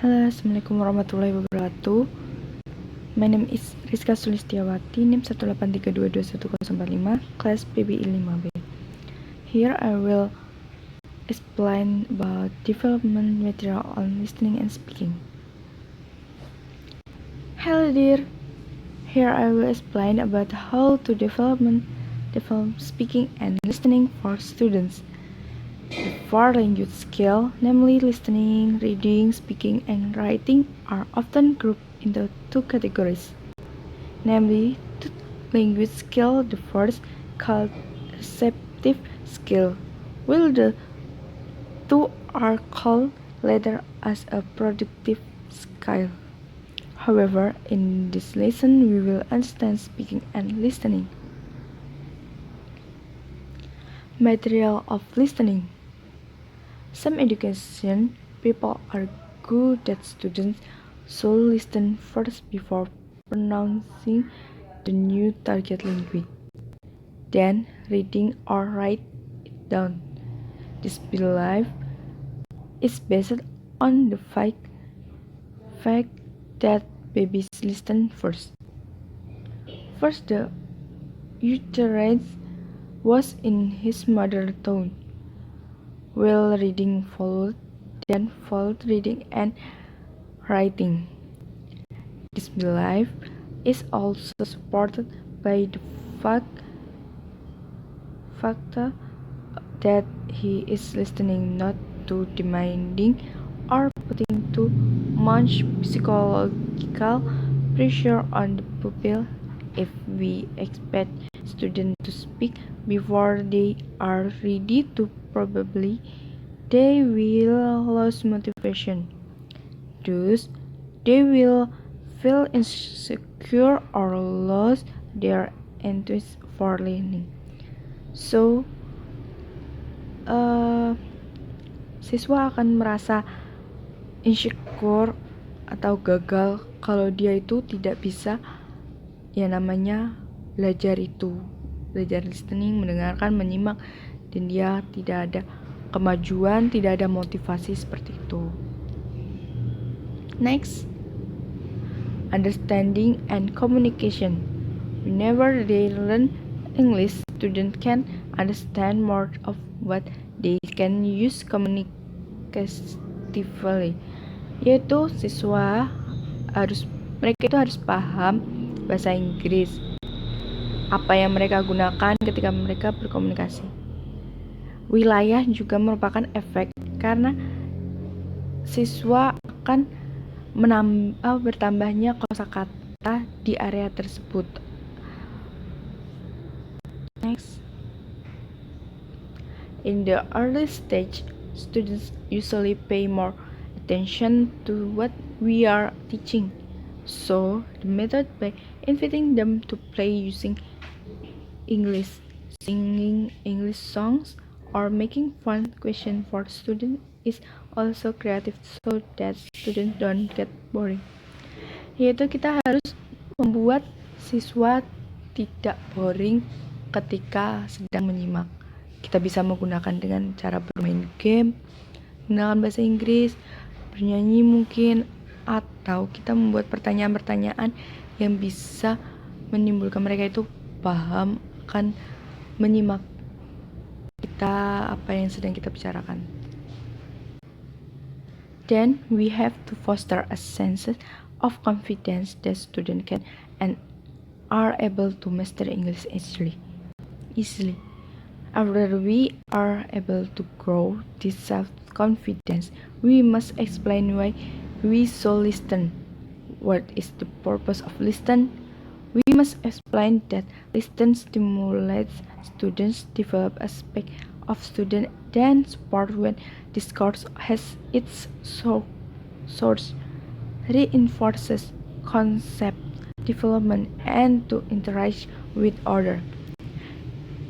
Halo, Assalamualaikum warahmatullahi wabarakatuh. My name is Riska Sulistyawati, NIM 183221045, Kelas PBI 5B. Here I will explain about development material on listening and speaking. Hello dear. Here I will explain about how to develop speaking and listening for students. The four language skills, namely listening, reading, speaking, and writing, are often grouped into two categories. Namely, two language skill, the first called receptive skill, while the two are called later as a productive skill. However, in this lesson, we will understand speaking and listening. Material of listening. Some education people argue that students should listen first before pronouncing the new target language, then reading or write it down. This belief is based on the fact that babies listen first. First, the utterance was in his mother tongue, while reading followed, then followed reading and writing. This belief is also supported by the fact that he is listening not too demanding or putting too much psychological pressure on the pupil. If we expect students to speak before they are ready to, probably they will lose motivation. Thus, they will feel insecure or lose their enthusiasm for learning. So, siswa akan merasa insecure atau gagal kalau dia itu tidak bisa yang namanya belajar listening, mendengarkan, menyimak, dan dia tidak ada kemajuan, tidak ada motivasi seperti itu. Next, understanding and communication. Whenever they learn English, students can understand more of what they can use communicatively. Yaitu mereka itu harus paham bahasa Inggris, apa yang mereka gunakan ketika mereka berkomunikasi. Wilayah juga merupakan efek karena siswa akan bertambahnya kosakata di area tersebut. Next, in the early stage, students usually pay more attention to what we are teaching. So, the method by inviting them to play using English, singing English songs, or making fun questions for students is also creative so that students don't get boring. Yaitu kita harus membuat siswa tidak boring ketika sedang menyimak. Kita bisa menggunakan dengan cara bermain game, menggunakan bahasa Inggris, bernyanyi mungkin, atau kita membuat pertanyaan-pertanyaan yang bisa menimbulkan mereka itu paham akan menyimak kita apa yang sedang kita bicarakan. Then we have to foster a sense of confidence that students can and are able to master English easily. After we are able to grow this self-confidence, we must explain why we should listen. What is the purpose of listen? We must explain that listen stimulates students develop aspect of student then support when discourse has its source, reinforces concept development and to interact with other.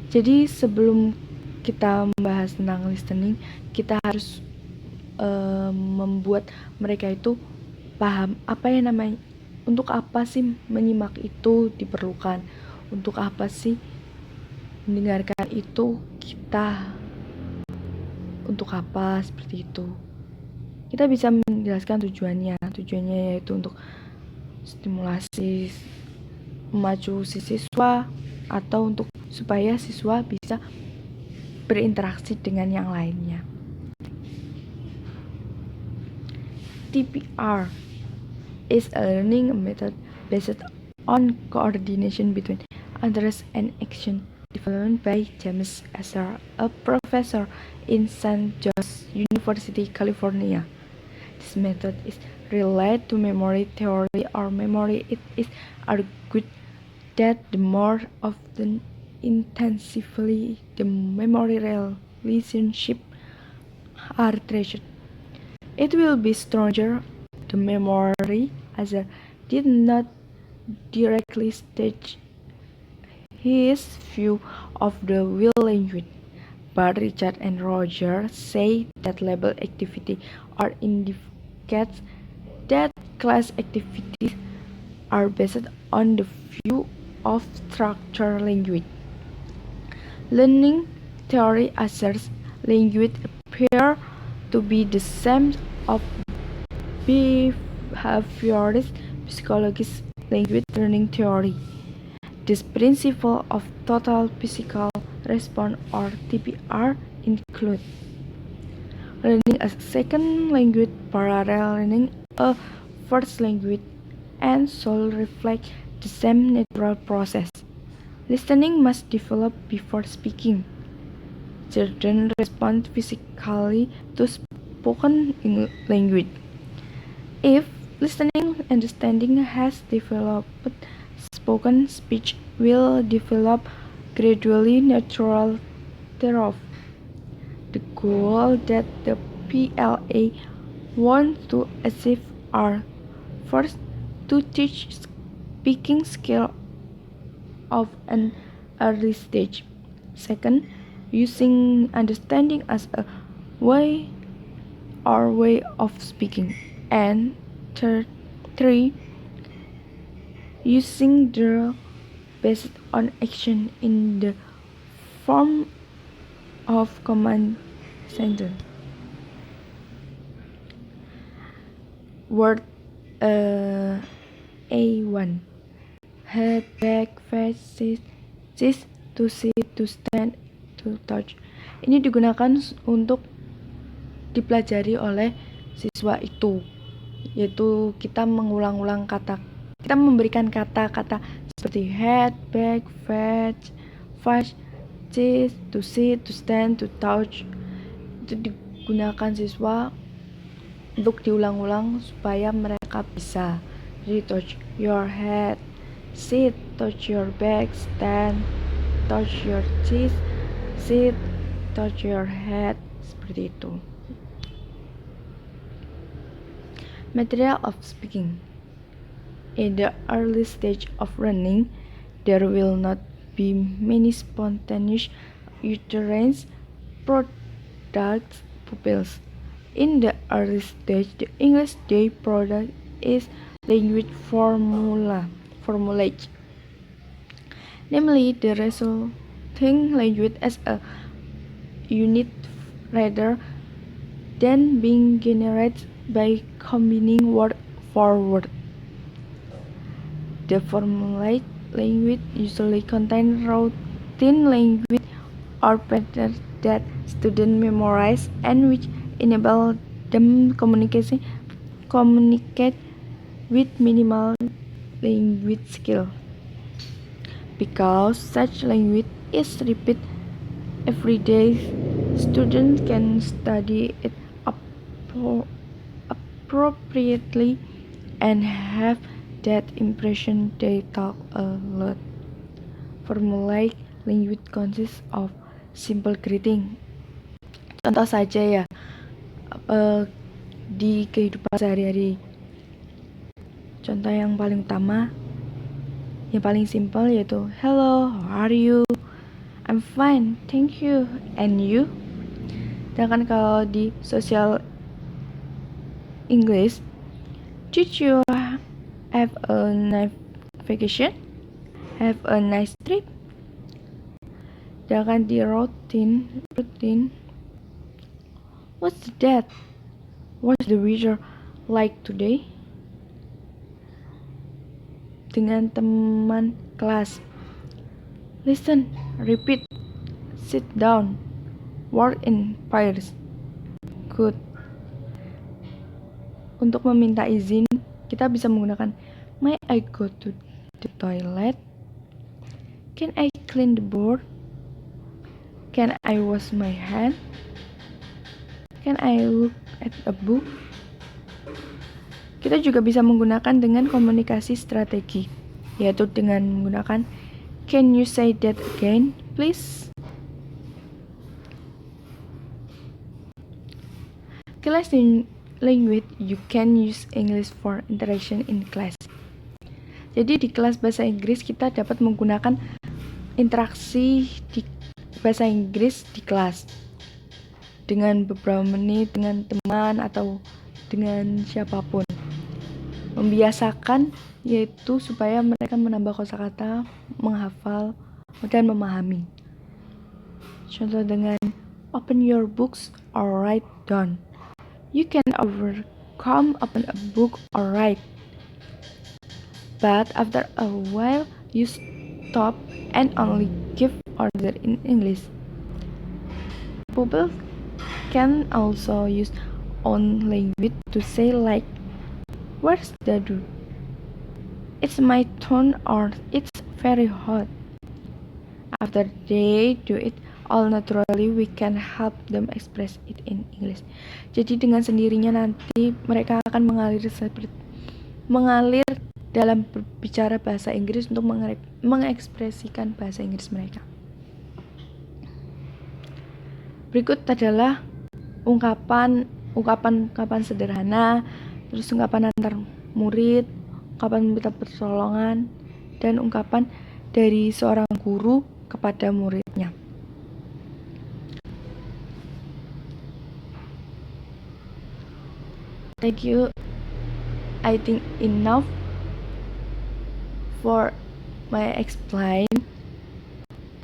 Jadi sebelum kita membahas tentang listening, kita harus membuat mereka itu paham apa yang namanya, untuk apa sih menyimak itu diperlukan, untuk apa sih mendengarkan itu kita, untuk apa seperti itu. Kita bisa menjelaskan tujuannya yaitu untuk stimulasi memacu si siswa atau untuk supaya siswa bisa berinteraksi dengan yang lainnya. TPR is a learning method based on coordination between interest and action, developed by James Esser, a professor in St. John's University, California. This method is related to memory theory or memory. It is argued that the more often intensively the memory relationship are treasured, it will be stronger. The memory Azar did not directly state his view of the will language, but Richard and Roger say that label activity or indicates that class activities are based on the view of structured language. Learning theory asserts language appear to be the same of behaviorist psychologist language learning theory. This principle of total physical response or TPR include learning a second language, parallel learning a first language, and should reflect the same natural process. Listening must develop before speaking. Children respond physically to spoken language. If listening understanding has developed, spoken speech will develop gradually natural thereof. The goal that the PLA want to achieve are first to teach speaking skill of an early stage. Second, using understanding as a way of speaking. And third, using the based on action in the form of command sentence. Word A1. Head, back, face, to sit, to stand, to touch. Ini digunakan untuk dipelajari oleh siswa itu, yaitu kita mengulang-ulang kata. Kita memberikan kata-kata seperti head, back, face, to sit, to stand, to touch. Itu digunakan siswa untuk diulang-ulang supaya mereka bisa. Jadi touch your head, sit, touch your back, stand, touch your chest, sit, touch your head, seperti itu. Material of speaking. In the early stage of learning, there will not be many spontaneous utterance product pupils. In the early stage, the English day product is language formulate, namely the resulting language as a unit rather than being generated by combining word for word. The formulate language usually contains routine language or patterns that students memorize and which enable them communicate with minimal language skill. Because such language is repeated every day, students can study it appropriately and have that impression they talk a lot. Formulaic language consists of simple greeting. Contoh saja ya, di kehidupan sehari-hari. Contoh yang paling utama, yang paling simple yaitu hello, how are you? I'm fine, thank you. And you? Sedangkan kalau di social English, did you have a nice vacation? Have a nice trip? Sedangkan di routine, what's that? What's the weather like today? Dengan teman kelas. Listen, repeat, sit down, work in pairs. Good. Untuk meminta izin, kita bisa menggunakan may I go to the toilet? Can I clean the board? Can I wash my hand? Can I look at a book? Kita juga bisa menggunakan dengan komunikasi strategi, yaitu dengan menggunakan can you say that again, please? Kelas language, you can use English for interaction in class. Jadi di kelas bahasa Inggris kita dapat menggunakan interaksi di bahasa Inggris di kelas dengan beberapa menit dengan teman atau dengan siapapun. Membiasakan yaitu supaya mereka menambah kosakata, menghafal, dan memahami. Contoh dengan open your books or write down. You can overcome open a book or write. But after a while you stop and only give order in English. People can also use own language to say like, where's the door? It's my turn or it's very hot. After they do it all naturally, we can help them express it in English. Jadi dengan sendirinya nanti mereka akan mengalir dalam berbicara bahasa Inggris untuk mengekspresikan bahasa Inggris mereka. Berikut adalah ungkapan sederhana, terus ungkapan antar murid, ungkapan minta pertolongan, dan ungkapan dari seorang guru kepada muridnya. Thank you. I think enough for my explain.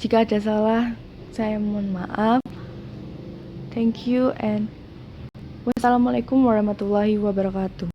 Jika ada salah, saya mohon maaf. Thank you and wassalamualaikum warahmatullahi wabarakatuh.